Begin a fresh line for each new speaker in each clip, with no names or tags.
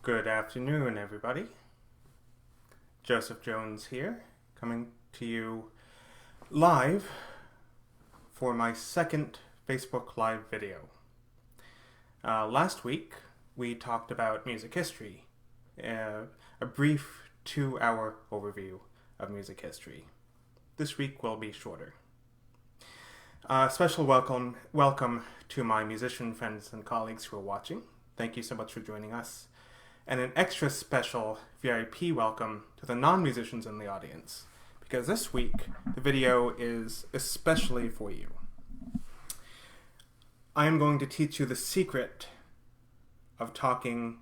Good afternoon, everybody. Joseph Jones here, coming to you live for my second Facebook Live video. Last week, we talked about music history, a brief 2-hour overview of music history. This week will be shorter. Special welcome to my musician friends and colleagues who are watching. Thank you so much for joining us. And an extra special VIP welcome to the non-musicians in the audience, because this week the video is especially for you. I am going to teach you the secret of talking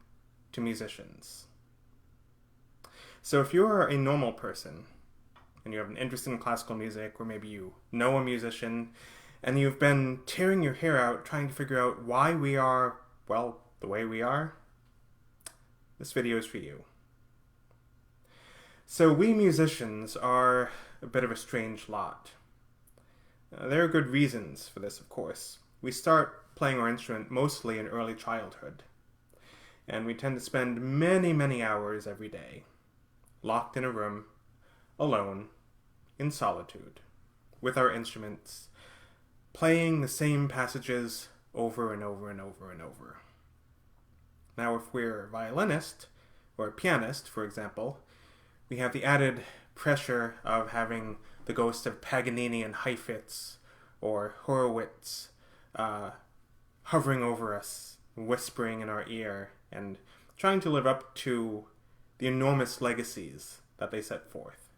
to musicians. So if you are a normal person, and you have an interest in classical music, or maybe you know a musician, and you've been tearing your hair out trying to figure out why we are, well, the way we are, this video is for you. So we musicians are a bit of a strange lot. There are good reasons for this, of course. We start playing our instrument mostly in early childhood, and we tend to spend many hours every day, locked in a room, alone, in solitude, with our instruments, playing the same passages over and over and over and over. Now, if we're a violinist, or a pianist, for example, we have the added pressure of having the ghost of Paganini and Heifetz, or Horowitz, hovering over us, whispering in our ear, and trying to live up to the enormous legacies that they set forth.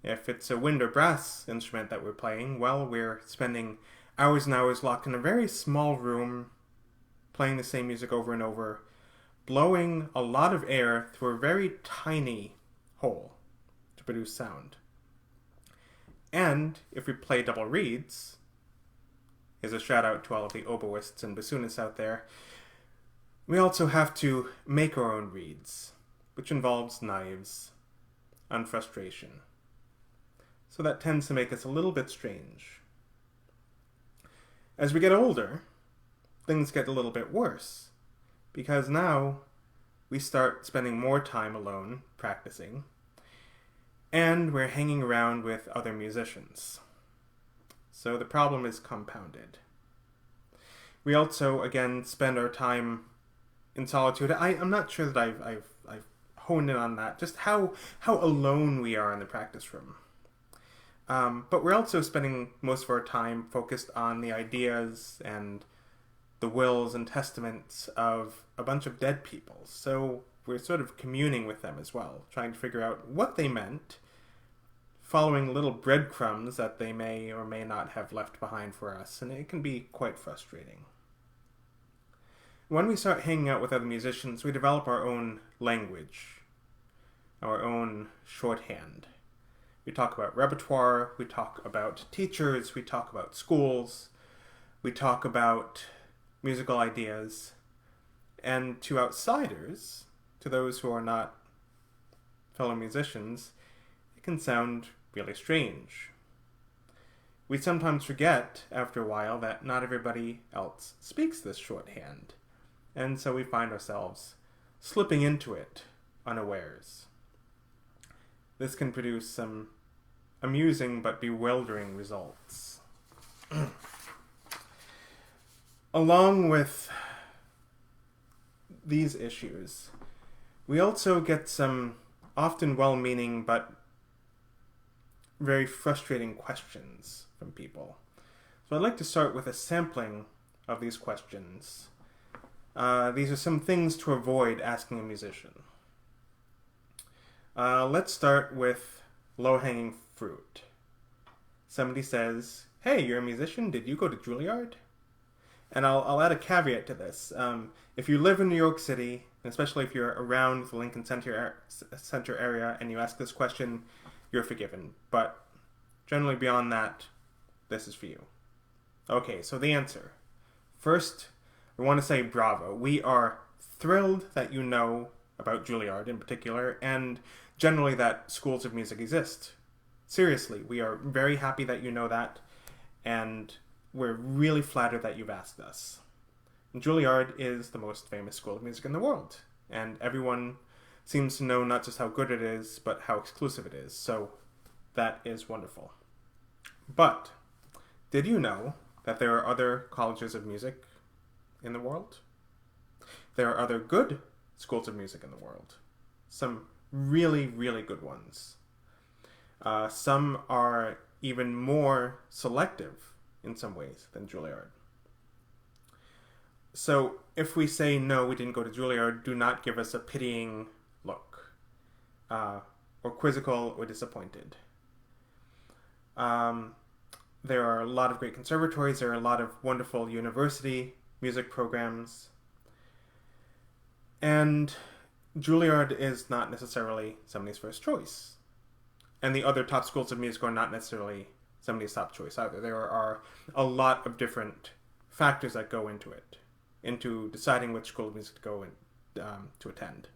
If it's a wind or brass instrument that we're playing, well, we're spending hours and hours locked in a very small room, playing the same music over and over, blowing a lot of air through a very tiny hole to produce sound. And if we play double reeds, here's a shout out to all of the oboists and bassoonists out there, we also have to make our own reeds, which involves knives and frustration. So that tends to make us a little bit strange. As we get older, things get a little bit worse, because now we start spending more time alone practicing, and we're hanging around with other musicians. So the problem is compounded. We also, again, spend our time in solitude. I'm not sure that I've honed in on that, just how alone we are in the practice room. But we're also spending most of our time focused on the ideas and the wills and testaments of a bunch of dead people. So we're sort of communing with them as well, trying to figure out what they meant, following little breadcrumbs that they may or may not have left behind for us, and it can be quite frustrating. When we start hanging out with other musicians, we develop our own language, our own shorthand. We talk about repertoire, we talk about teachers, we talk about schools, we talk about musical ideas, and to outsiders, to those who are not fellow musicians, it can sound really strange. We sometimes forget, after a while, that not everybody else speaks this shorthand, and so we find ourselves slipping into it unawares. This can produce some amusing but bewildering results. Along with these issues, we also get some often well-meaning but very frustrating questions from people. So I'd like to start with a sampling of these questions. These are some things to avoid asking a musician. Let's start with low-hanging fruit. Somebody says, "Hey, you're a musician, did you go to Juilliard?" And I'll add a caveat to this. If you live in New York City, and especially if you're around the Lincoln Center area and you ask this question, you're forgiven. But generally beyond that, this is for you. Okay, so the answer. First, we want to say bravo. We are thrilled that you know about Juilliard in particular, and generally that schools of music exist. Seriously, we are very happy that you know that, and we're really flattered that you've asked us. Juilliard is the most famous school of music in the world. and everyone seems to know not just how good it is, but how exclusive it is. So that is wonderful. But did you know that there are other colleges of music in the world? There are other good schools of music in the world. Some really, really good ones. Some are even more selective in some ways than Juilliard. So if we say, no, we didn't go to Juilliard, do not give us a pitying look, or quizzical or disappointed. There are a lot of great conservatories. There are a lot of wonderful university music programs. And Juilliard is not necessarily somebody's first choice. And the other top schools of music are not necessarily somebody's top choice either. There are a lot of different factors that go into it, into deciding which school of music to go in, to attend.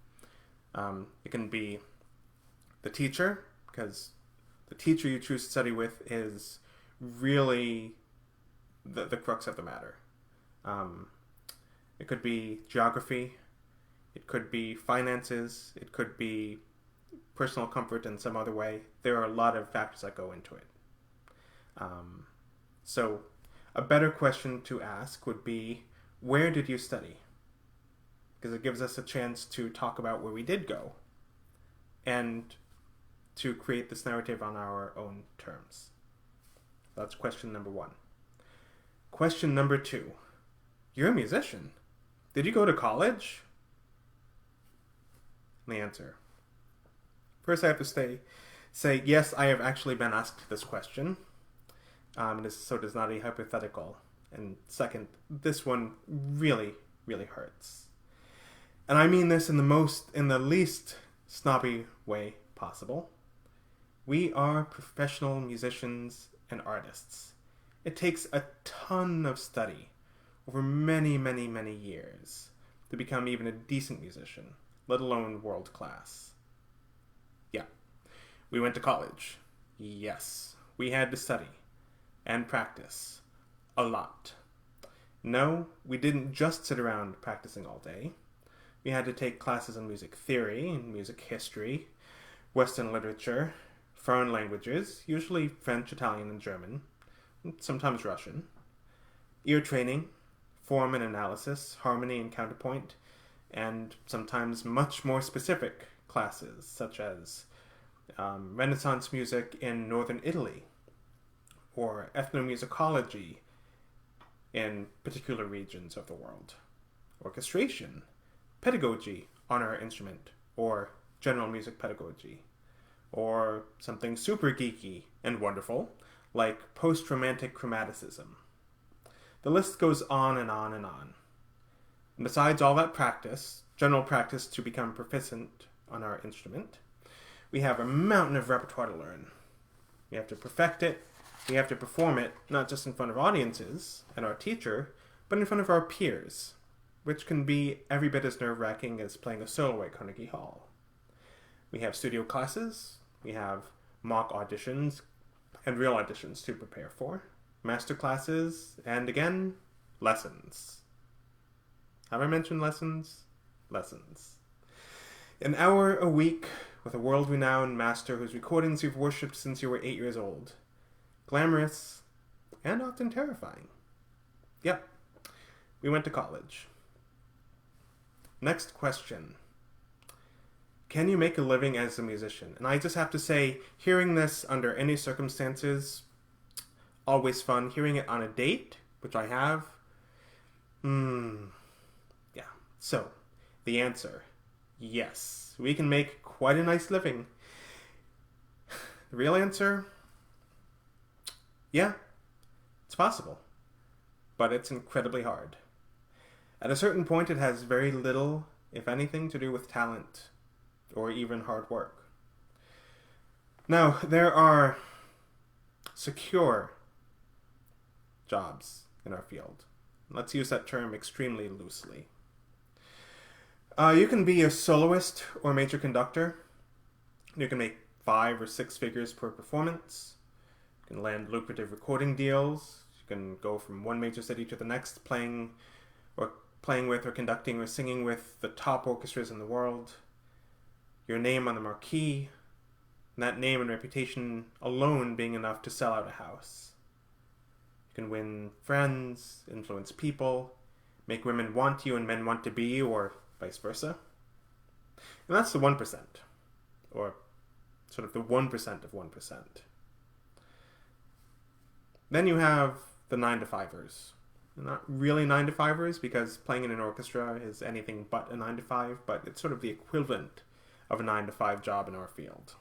It can be the teacher, because the teacher you choose to study with is really the crux of the matter. It could be geography. It could be finances. It could be personal comfort in some other way. There are a lot of factors that go into it. So a better question to ask would be, where did you study? Because it gives us a chance to talk about where we did go and to create this narrative on our own terms. That's question number 1. Question number 2. You're a musician. Did you go to college? And the answer. First, I have to say, yes, I have actually been asked this question. So it is not a hypothetical. And second, this one really, really hurts. And I mean this in the least snobby way possible. We are professional musicians and artists. It takes a ton of study over many, many, many years to become even a decent musician, let alone world class. Yeah, we went to college. Yes, we had to study and practice a lot. No, we didn't just sit around practicing all day. We had to take classes in music theory and music history, Western literature, foreign languages, usually French, Italian, and German, sometimes Russian, ear training, form and analysis, harmony and counterpoint, and sometimes much more specific classes, such as Renaissance music in northern Italy, or ethnomusicology in particular regions of the world, orchestration, pedagogy on our instrument, or general music pedagogy, or something super geeky and wonderful, like post-romantic chromaticism. The list goes on and on and on. And besides all that practice, general practice to become proficient on our instrument, we have a mountain of repertoire to learn. We have to perfect it. We have to perform it, not just in front of audiences and our teacher, but in front of our peers, which can be every bit as nerve-wracking as playing a solo at Carnegie Hall. We have studio classes, we have mock auditions and real auditions to prepare for, master classes, and again, lessons. Have I mentioned lessons? Lessons. An hour a week with a world-renowned master whose recordings you've worshipped since you were 8 years old. Glamorous and often terrifying. Yep, we went to college. Next question. Can you make a living as a musician? And I just have to say, hearing this under any circumstances, always fun. Hearing it on a date, which I have, yeah. So, the answer, yes. We can make quite a nice living. The real answer, yeah, it's possible. But it's incredibly hard. At a certain point, it has very little, if anything, to do with talent or even hard work. Now, there are secure jobs in our field. Let's use that term extremely loosely. You can be a soloist or major conductor. You can make 5 or 6 figures per performance. You can land lucrative recording deals. You can go from one major city to the next playing or playing with or conducting or singing with the top orchestras in the world, your name on the marquee, and that name and reputation alone being enough to sell out a house. You can win friends, influence people, make women want you and men want to be you, or vice versa. And that's the 1%, or sort of the 1% of 1%. Then you have the 9-to-5ers. Not really 9-to-5ers, because playing in an orchestra is anything but a 9-to-5, but it's sort of the equivalent of a 9-to-5 job in our field.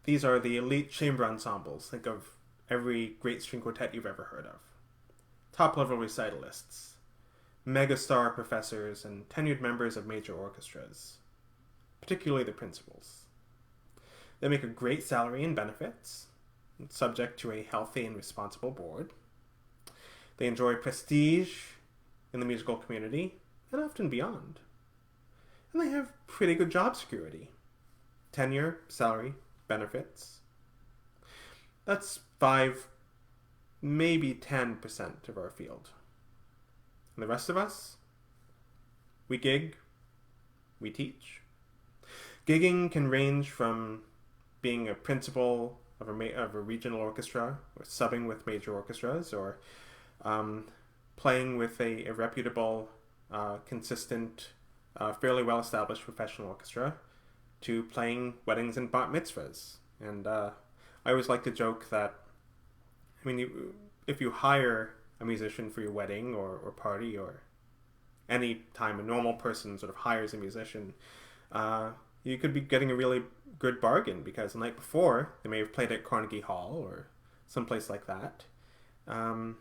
These are the elite chamber ensembles. Think of every great string quartet you've ever heard of. Top-level recitalists, megastar professors, and tenured members of major orchestras, particularly the principals. They make a great salary and benefits, subject to a healthy and responsible board. They enjoy prestige in the musical community, and often beyond. And they have pretty good job security. Tenure, salary, benefits. That's 5, maybe 10% of our field. And the rest of us? We gig, we teach. Gigging can range from being a principal of a regional orchestra, or subbing with major orchestras, or playing with a reputable, consistent, fairly well-established professional orchestra, to playing weddings and bat mitzvahs. And I always like to joke that, if you hire a musician for your wedding or party, or any time a normal person sort of hires a musician, you could be getting a really good bargain, because the night before they may have played at Carnegie Hall or someplace like that, and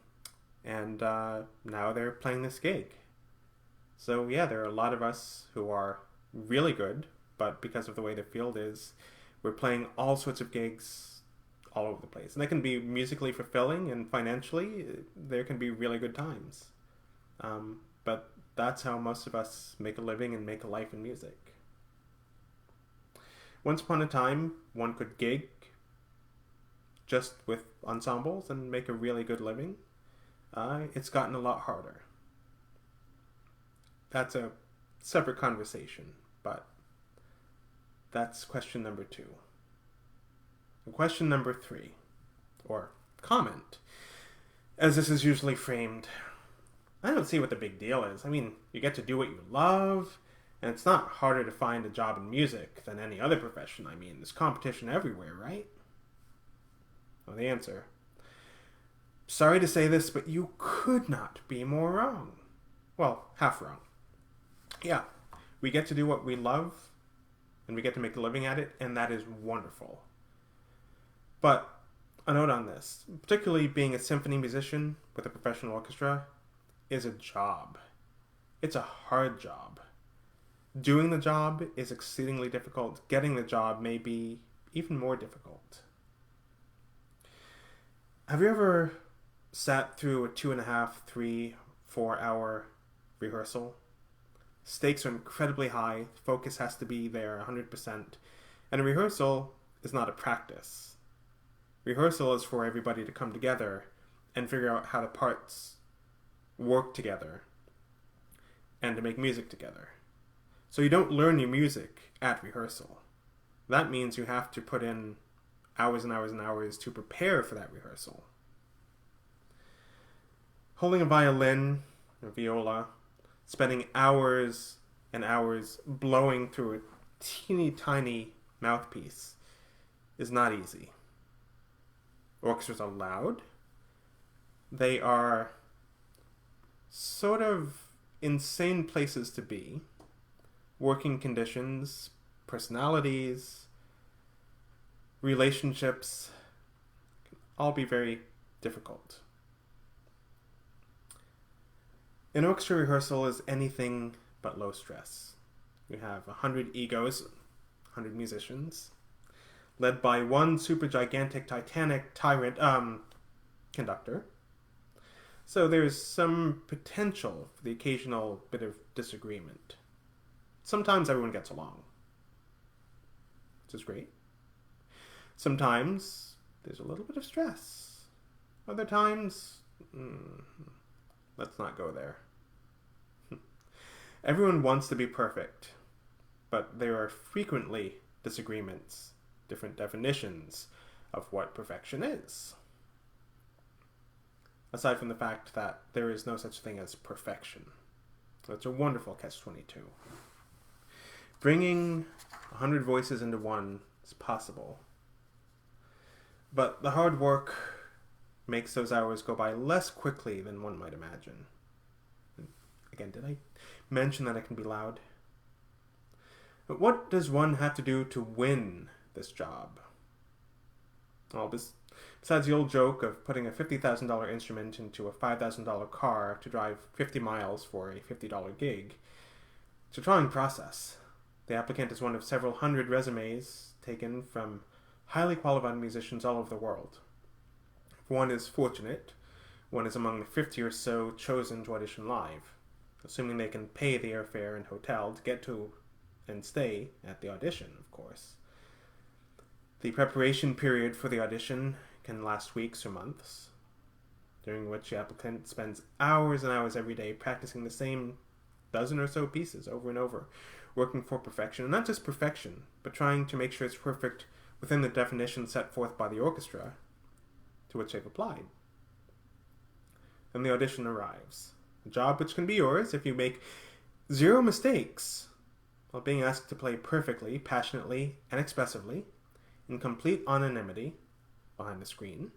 now they're playing this gig. So yeah, there are a lot of us who are really good, but because of the way the field is, we're playing all sorts of gigs all over the place. And they can be musically fulfilling, and financially, there can be really good times. But that's how most of us make a living and make a life in music. Once upon a time, one could gig just with ensembles and make a really good living. It's gotten a lot harder. That's a separate conversation, but that's question number 2. And question number 3, or comment, as this is usually framed, I don't see what the big deal is. You get to do what you love, and it's not harder to find a job in music than any other profession. There's competition everywhere, right? Well, the answer, sorry to say this, but you could not be more wrong. Well, half wrong. Yeah, we get to do what we love, and we get to make a living at it, and that is wonderful. But a note on this, particularly being a symphony musician with a professional orchestra, is a job. It's a hard job. Doing the job is exceedingly difficult. Getting the job may be even more difficult. Have you ever sat through a 2.5, 3, 4 hour rehearsal? Stakes are incredibly high. Focus has to be there 100%. And a rehearsal is not a practice. Rehearsal is for everybody to come together and figure out how the parts work together and to make music together. So you don't learn your music at rehearsal. That means you have to put in hours and hours and hours to prepare for that rehearsal. Holding a violin, a viola, spending hours and hours blowing through a teeny tiny mouthpiece is not easy. Orchestras are loud. They are sort of insane places to be. Working conditions, personalities, relationships can all be very difficult. An orchestra rehearsal is anything but low stress. You have 100 egos, 100 musicians, led by one super gigantic titanic tyrant conductor. So there's some potential for the occasional bit of disagreement. Sometimes everyone gets along, which is great. Sometimes there's a little bit of stress. Other times, let's not go there. Everyone wants to be perfect, but there are frequently disagreements, different definitions of what perfection is. Aside from the fact that there is no such thing as perfection. So it's a wonderful catch-22. Bringing 100 voices into one is possible, but the hard work makes those hours go by less quickly than one might imagine. Again, did I mention that it can be loud? But what does one have to do to win this job? Well, besides the old joke of putting a $50,000 instrument into a $5,000 car to drive 50 miles for a $50 gig, it's a trying process. The applicant is one of several hundred resumes taken from highly qualified musicians all over the world. If one is fortunate, one is among the 50 or so chosen to audition live, assuming they can pay the airfare and hotel to get to and stay at the audition, of course. The preparation period for the audition can last weeks or months, during which the applicant spends hours and hours every day practicing the same dozen or so pieces over and over, working for perfection. And not just perfection, but trying to make sure it's perfect within the definition set forth by the orchestra to which they've applied. Then the audition arrives. A job which can be yours if you make 0 mistakes while being asked to play perfectly, passionately, and expressively, in complete anonymity behind the screen.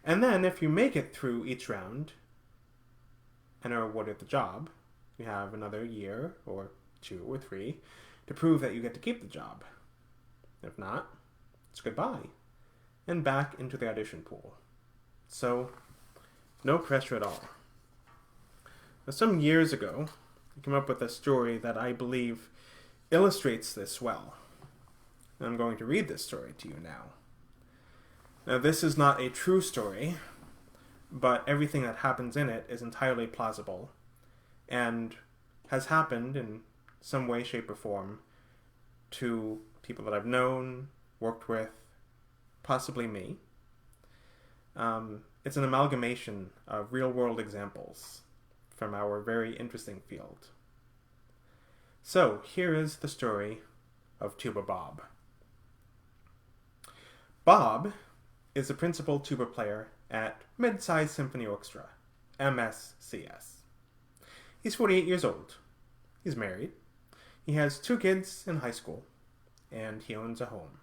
And then, if you make it through each round and are awarded the job, you have another year, or 2 or 3, to prove that you get to keep the job. If not, it's goodbye, and back into the audition pool. So, no pressure at all. Now, some years ago, I came up with a story that I believe illustrates this well. I'm going to read this story to you now. Now, this is not a true story, but everything that happens in it is entirely plausible and has happened in some way, shape, or form to people that I've known, worked with, possibly me. It's an amalgamation of real-world examples from our very interesting field. So, here is the story of Tuba Bob. Bob is the principal tuba player at Mid-Size Symphony Orchestra, MSCS. He's 48 years old. He's married. He has 2 kids in high school, and he owns a home.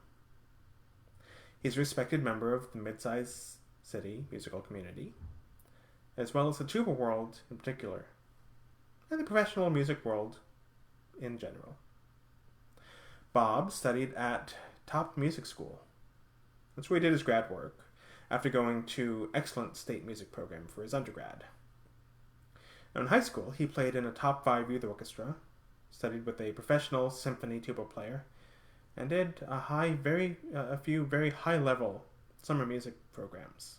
He's a respected member of the mid-size city musical community, as well as the tuba world in particular, and the professional music world in general. Bob studied at Top Music School. That's where he did his grad work, after going to excellent state music program for his undergrad. Now, in high school, he played in a top 5 youth orchestra, studied with a professional symphony tuba player, and did a few very high-level summer music programs,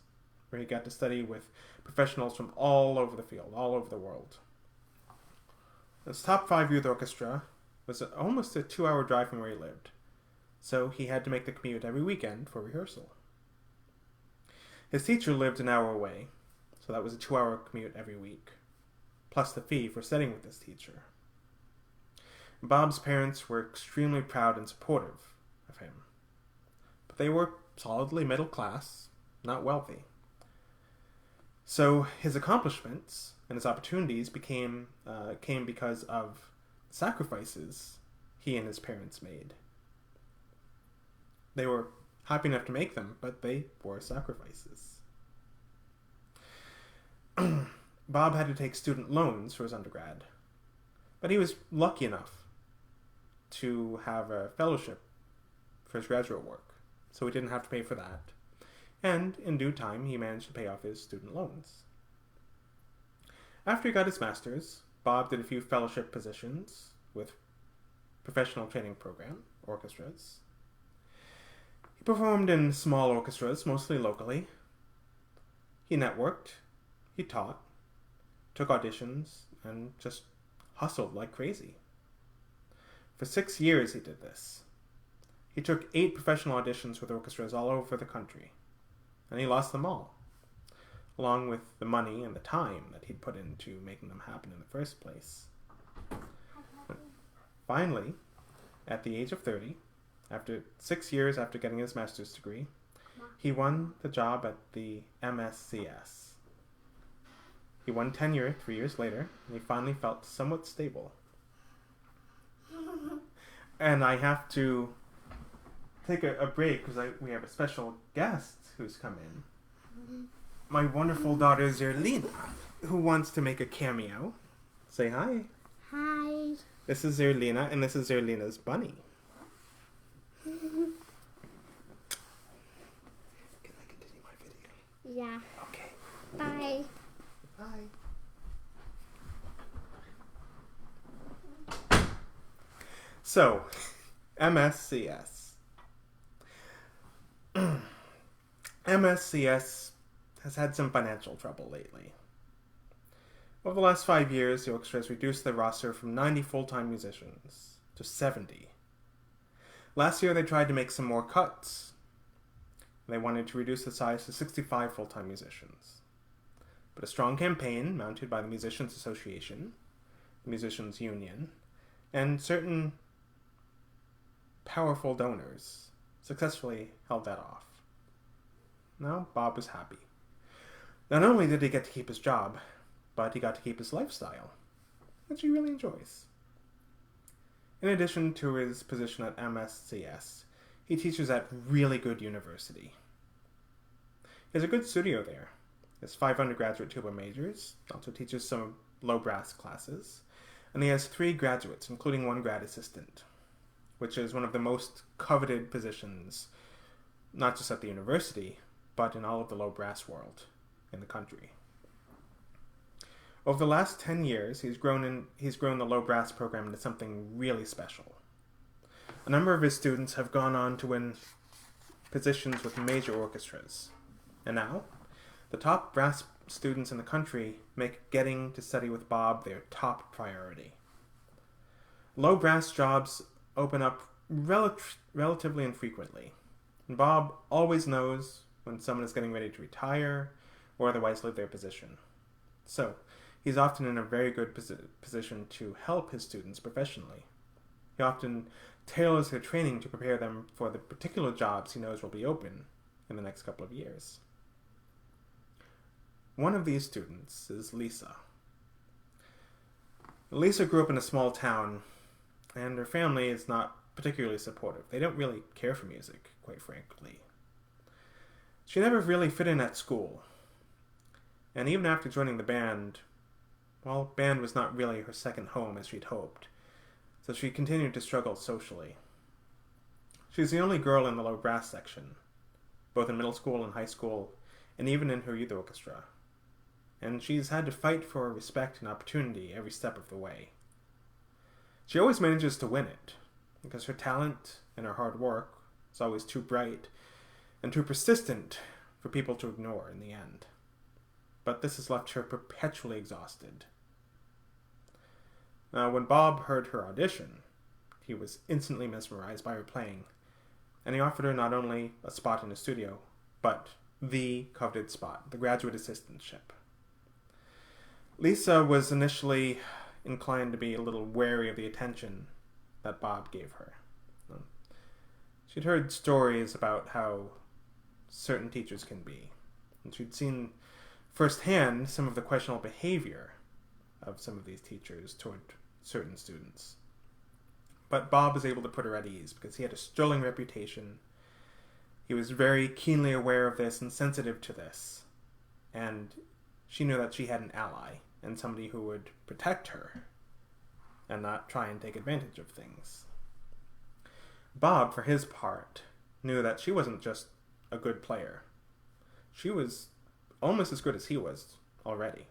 where he got to study with professionals from all over the field, all over the world. This top 5 youth orchestra was almost a 2-hour drive from where he lived, so he had to make the commute every weekend for rehearsal. His teacher lived an hour away, so that was a 2-hour commute every week, plus the fee for studying with this teacher. Bob's parents were extremely proud and supportive of him, but they were solidly middle class, not wealthy. So his accomplishments and his opportunities came because of sacrifices he and his parents made. They were happy enough to make them, but they were sacrifices. Bob had to take student loans for his undergrad, but he was lucky enough to have a fellowship for his graduate work, so he didn't have to pay for that. And in due time, he managed to pay off his student loans. After he got his master's, Bob did a few fellowship positions with professional training program orchestras. He performed in small orchestras, mostly locally. He networked, he taught, took auditions, and just hustled like crazy. For 6 years he did this. He took 8 professional auditions with orchestras all over the country, and he lost them all, along with the money and the time that he'd put into making them happen in the first place. Finally, at the age of 30, after 6 years after getting his master's degree, he won the job at the MSCS. He won tenure 3 years later, and he finally felt somewhat stable. And I have to take a break because we have a special guest who's come in. My wonderful daughter Zerlina, who wants to make a cameo. Say hi.
Hi.
This is Zerlina, and this is Zerlina's bunny. Can I continue my video?
Yeah.
Okay.
Bye.
Bye. So, MSCS. MSCS has had some financial trouble lately. Over the last 5 years, the orchestra has reduced their roster from 90 full-time musicians to 70. Last year, they tried to make some more cuts. They wanted to reduce the size to 65 full-time musicians. But a strong campaign, mounted by the Musicians Association, the Musicians Union, and certain powerful donors, successfully held that off. Now, Bob was happy. Not only did he get to keep his job, but he got to keep his lifestyle, which he really enjoys. In addition to his position at MSCS, he teaches at really good university. He has a good studio there. He has 5 undergraduate tuba majors, also teaches some low brass classes, and he has 3 graduates, including 1 grad assistant, which is one of the most coveted positions, not just at the university, but in all of the low brass world in the country. Over the last 10 years, he's grown the low brass program into something really special. A number of his students have gone on to win positions with major orchestras. And now, the top brass students in the country make getting to study with Bob their top priority. Low brass jobs open up relatively infrequently. And Bob always knows when someone is getting ready to retire or otherwise leave their position. So, he's often in a very good position to help his students professionally. He often tailors their training to prepare them for the particular jobs he knows will be open in the next couple of years. One of these students is Lisa. Lisa grew up in a small town, and her family is not particularly supportive. They don't really care for music, quite frankly. She never really fit in at school, and even after joining the band, well, band was not really her second home as she'd hoped, so she continued to struggle socially. She's the only girl in the low brass section, both in middle school and high school, and even in her youth orchestra. And she's had to fight for respect and opportunity every step of the way. She always manages to win it, because her talent and her hard work is always too bright and too persistent for people to ignore in the end. But this has left her perpetually exhausted. Now, when Bob heard her audition, he was instantly mesmerized by her playing, and he offered her not only a spot in his studio, but the coveted spot, the graduate assistantship. Lisa was initially inclined to be a little wary of the attention that Bob gave her. She'd heard stories about how certain teachers can be, and she'd seen firsthand some of the questionable behavior of some of these teachers toward certain students. But Bob was able to put her at ease because he had a sterling reputation. He was very keenly aware of this and sensitive to this, and she knew that she had an ally and somebody who would protect her and not try and take advantage of things. Bob, for his part, knew that she wasn't just a good player. She was almost as good as he was already.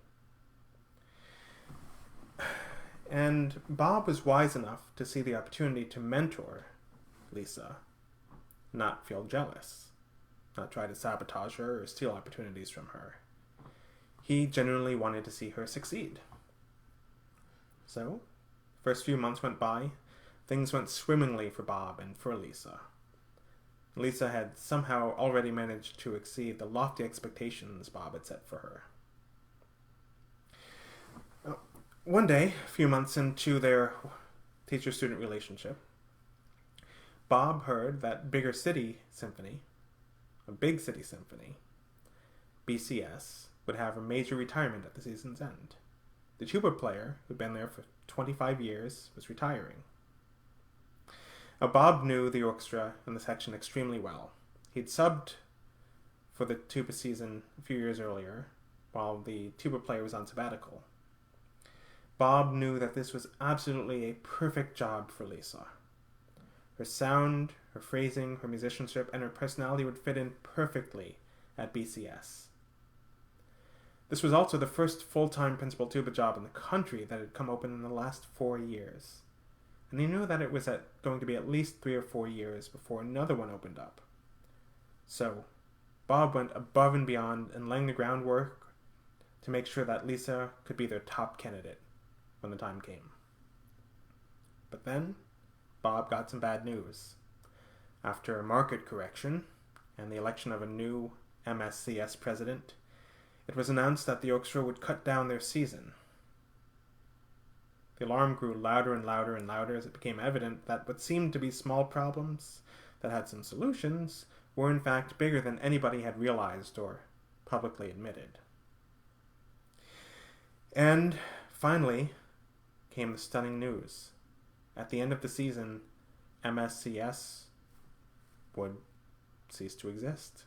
And Bob was wise enough to see the opportunity to mentor Lisa, not feel jealous, not try to sabotage her or steal opportunities from her. He genuinely wanted to see her succeed. So, first few months went by, things went swimmingly for Bob and for Lisa. Lisa had somehow already managed to exceed the lofty expectations Bob had set for her. One day, a few months into their teacher-student relationship, Bob heard that Big City Symphony, BCS, would have a major retirement at the season's end. The tuba player, who'd been there for 25 years, was retiring. Now, Bob knew the orchestra and the section extremely well. He'd subbed for the tuba season a few years earlier, while the tuba player was on sabbatical. Bob knew that this was absolutely a perfect job for Lisa. Her sound, her phrasing, her musicianship, and her personality would fit in perfectly at BCS. This was also the first full-time principal tuba job in the country that had come open in the last 4 years. And he knew that it was going to be at least 3 or 4 years before another one opened up. So, Bob went above and beyond in laying the groundwork to make sure that Lisa could be their top candidate when the time came. But then, Bob got some bad news. After a market correction and the election of a new MSCS president, it was announced that the orchestra would cut down their season. The alarm grew louder and louder and louder as it became evident that what seemed to be small problems that had some solutions were in fact bigger than anybody had realized or publicly admitted. And finally came the stunning news. At the end of the season, MSCS would cease to exist.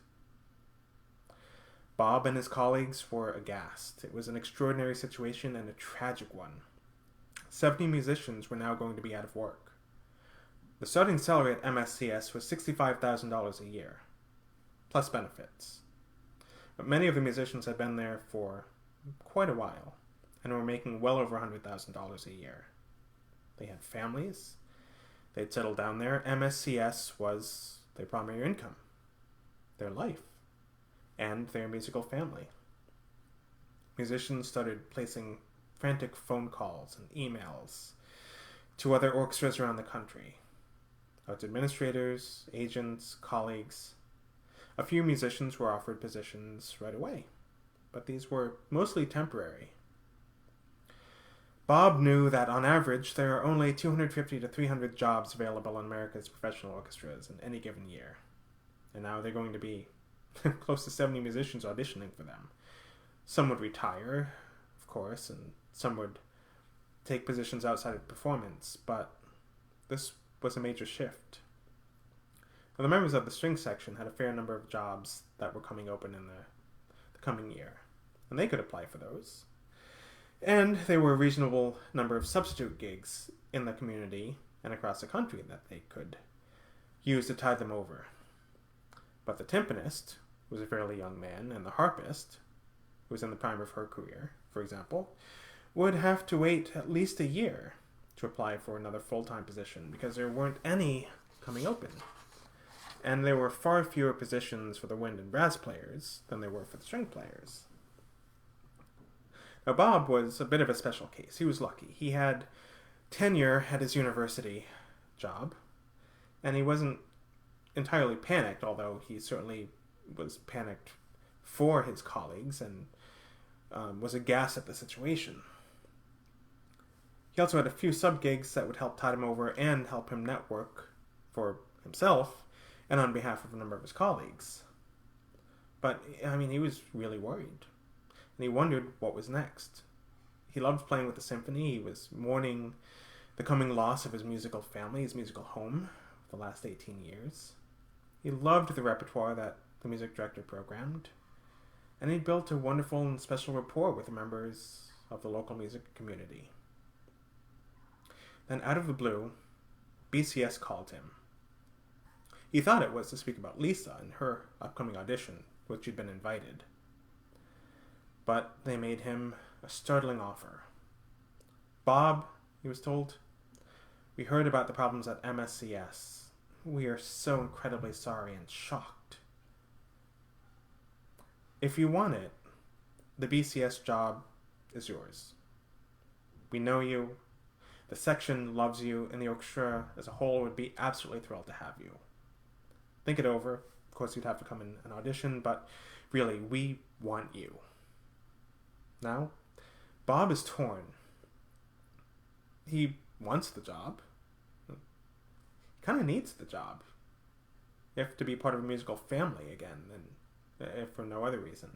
Bob and his colleagues were aghast. It was an extraordinary situation and a tragic one. 70 musicians were now going to be out of work. The starting salary at MSCS was $65,000 a year, plus benefits. But many of the musicians had been there for quite a while and were making well over $100,000 a year. They had families. They'd settled down there. MSCS was their primary income, their life, and their musical family. Musicians started placing frantic phone calls and emails to other orchestras around the country. Out to administrators, agents, colleagues. A few musicians were offered positions right away, but these were mostly temporary. Bob knew that on average there are only 250 to 300 jobs available in America's professional orchestras in any given year. And now they're going to be close to 70 musicians auditioning for them. Some would retire, of course, and some would take positions outside of performance, but this was a major shift. Now, the members of the string section had a fair number of jobs that were coming open in the coming year, and they could apply for those. And there were a reasonable number of substitute gigs in the community and across the country that they could use to tide them over. But the timpanist was a fairly young man, and the harpist, who was in the prime of her career, for example, would have to wait at least a year to apply for another full-time position because there weren't any coming open. And there were far fewer positions for the wind and brass players than there were for the string players. Now, Bob was a bit of a special case. He was lucky. He had tenure at his university job, and he wasn't entirely panicked, although he certainly was panicked for his colleagues and was aghast at the situation. He also had a few sub-gigs that would help tide him over and help him network for himself and on behalf of a number of his colleagues. But, he was really worried. And he wondered what was next. He loved playing with the symphony. He was mourning the coming loss of his musical family, his musical home, for the last 18 years. He loved the repertoire that the music director programmed. And he built a wonderful and special rapport with the members of the local music community. Then, out of the blue, BCS called him. He thought it was to speak about Lisa and her upcoming audition, which he'd been invited. But they made him a startling offer. Bob, he was told, we heard about the problems at MSCS. We are so incredibly sorry and shocked. If you want it, the BCS job is yours. We know you. The section loves you, and the orchestra as a whole would be absolutely thrilled to have you. Think it over. Of course, you'd have to come in and audition, but really, we want you. Now, Bob is torn. He wants the job. kind of needs the job. If to be part of a musical family again, and if for no other reason.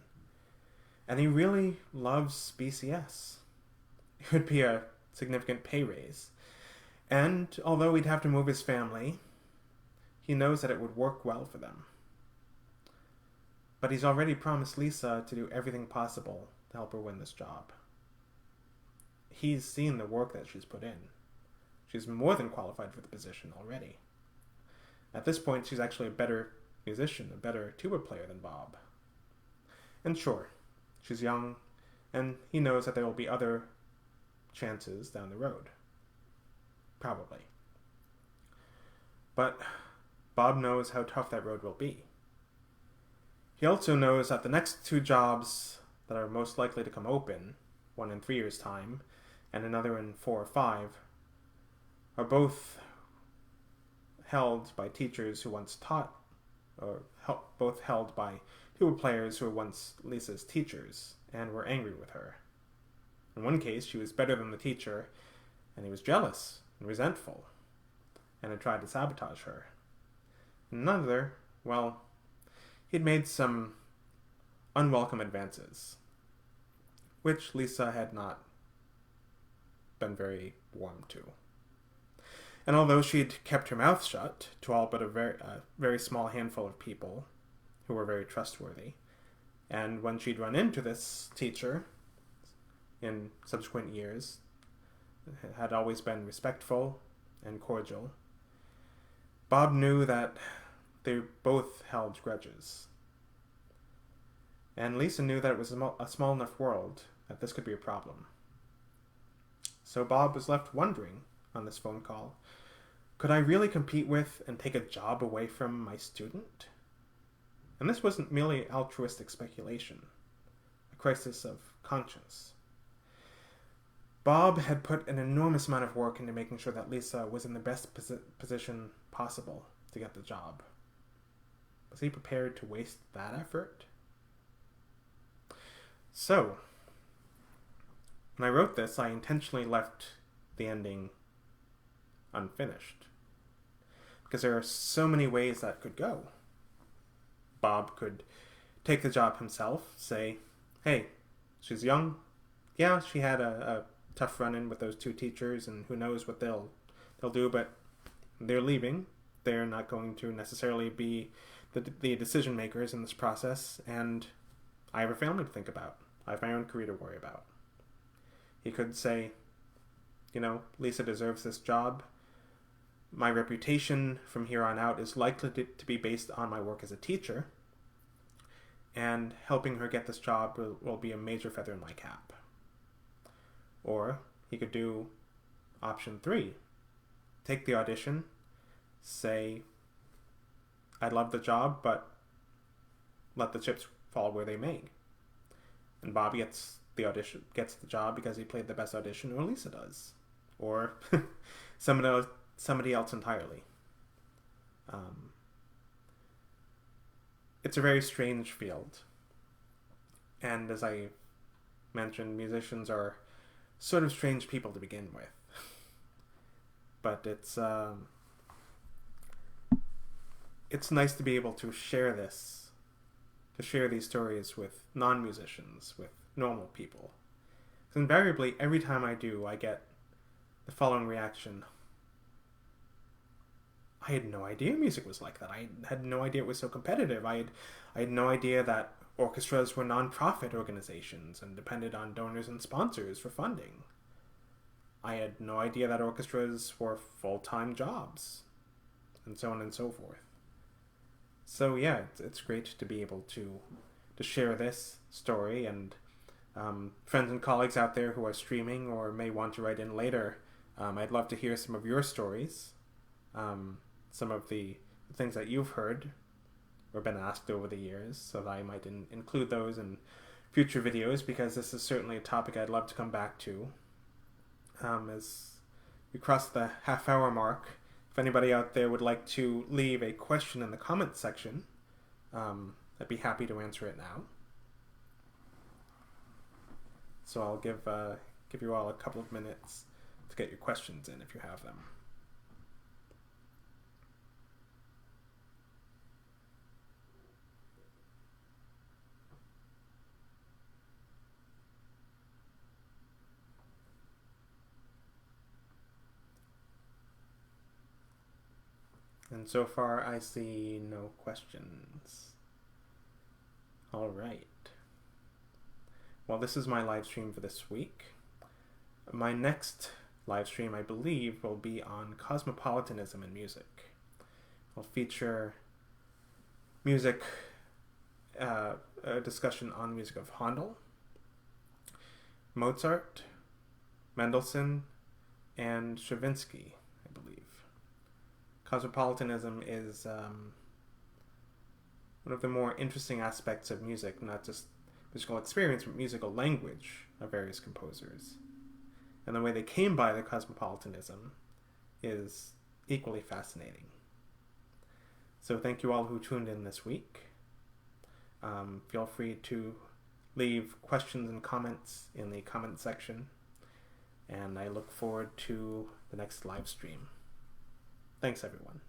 And he really loves BCS. It would be a significant pay raise. And although he'd have to move his family, he knows that it would work well for them. But he's already promised Lisa to do everything possible to help her win this job. He's seen the work that she's put in. She's more than qualified for the position already. At this point, she's actually a better musician, a better tuba player than Bob. And sure, she's young, and he knows that there will be other chances down the road. Probably. But Bob knows how tough that road will be. He also knows that the next two jobs that are most likely to come open, one in 3 years' time, and another in 4 or 5, are both held by teachers who once taught, or both held by tuba players who were once Lisa's teachers and were angry with her. In one case, she was better than the teacher, and he was jealous and resentful, and had tried to sabotage her. In another, well, he'd made some unwelcome advances, which Lisa had not been very warm to. And although she'd kept her mouth shut to all but a very small handful of people who were very trustworthy, and when she'd run into this teacher in subsequent years, had always been respectful and cordial, Bob knew that they both held grudges. And Lisa knew that it was a small enough world that this could be a problem. So Bob was left wondering on this phone call, could I really compete with and take a job away from my student? And this wasn't merely altruistic speculation, a crisis of conscience. Bob had put an enormous amount of work into making sure that Lisa was in the best position possible to get the job. Was he prepared to waste that effort? So, when I wrote this, I intentionally left the ending unfinished, because there are so many ways that could go. Bob could take the job himself, say, hey, she's young. Yeah, she had a tough run-in with those two teachers, and who knows what they'll do, but they're leaving. They're not going to necessarily be the decision makers in this process, and I have a family to think about. I have my own career to worry about. He could say, Lisa deserves this job. My reputation from here on out is likely to be based on my work as a teacher, and helping her get this job will be a major feather in my cap. Or he could do option 3. Take the audition, say, I love the job, but let the chips fall where they may. And Bob gets the job because he played the best audition, or Lisa does. Or somebody else entirely. It's a very strange field. And as I mentioned, musicians are sort of strange people to begin with. But it's nice to be able to share these stories with non-musicians, with normal people. Because invariably, every time I do, I get the following reaction. I had no idea music was like that. I had no idea it was so competitive. I had no idea that orchestras were non-profit organizations and depended on donors and sponsors for funding. I had no idea that orchestras were full-time jobs, and so on and so forth. So yeah, it's great to be able to share this story, and friends and colleagues out there who are streaming or may want to write in later, I'd love to hear some of your stories, some of the things that you've heard or been asked over the years, so that I might include those in future videos, because this is certainly a topic I'd love to come back to. As we cross the half-hour mark, if anybody out there would like to leave a question in the comments section, I'd be happy to answer it now. So I'll give you all a couple of minutes to get your questions in if you have them. And so far, I see no questions. All right. Well, this is my live stream for this week. My next live stream, I believe, will be on cosmopolitanism in music. I'll feature music, a discussion on music of Handel, Mozart, Mendelssohn, and Stravinsky, I believe. Cosmopolitanism is one of the more interesting aspects of music, not just musical experience, but musical language of various composers. And the way they came by the cosmopolitanism is equally fascinating. So thank you all who tuned in this week. Feel free to leave questions and comments in the comment section. And I look forward to the next live stream. Thanks, everyone.